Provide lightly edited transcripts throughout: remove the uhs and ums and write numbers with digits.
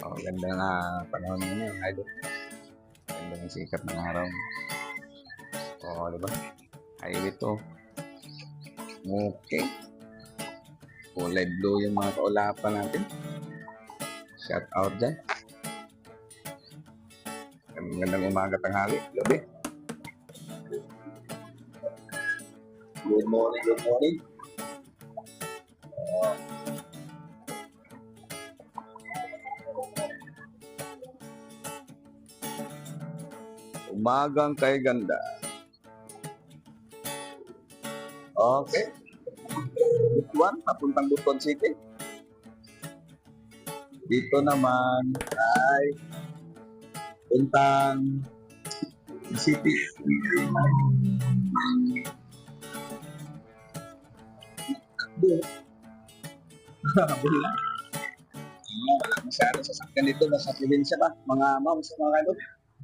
Oh, ganda nga panahon ngayon, idol. Ganda ng sikat ng araw. Oh, di ba? Highway to. Okay. Kulay blue yung mga kaulapan natin. Shout out dyan. Gandang umaga, tanghali, gabi. Good morning, good morning. Umagang kay ganda. Okay. Butuan, papuntang Butuan City. Dito naman ay puntang City. Wala masyado sasakyan dito, nasa probinsya pa. Mga ma'am, sa mga kaidol.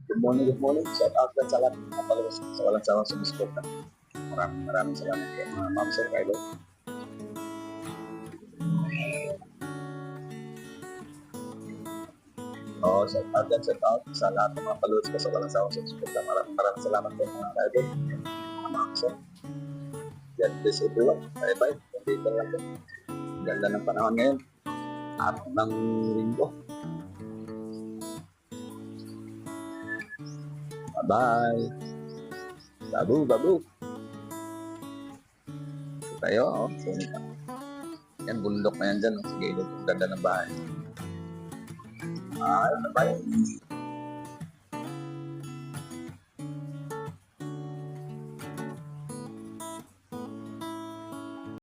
Good morning, good morning. Shout out ka sa lahat ng followers sa walang sawang sumusuporta. Maraming salamat po mga ma'am, sa kaidol. Oo, shout out sa lahat ng mga followers ko sa walang sawang sumusuporta. Maraming salamat po mga kaidol. Mga ma'am, sir. God bless everyone. Bye-bye. Dito lang po. Ganda ng panahon ngayon. At ng linggo. Bye-bye. Babu, babu. Ito tayo, oh. Yan, bundok na yan dyan. Sige, ganda ng bahay. Bye-bye.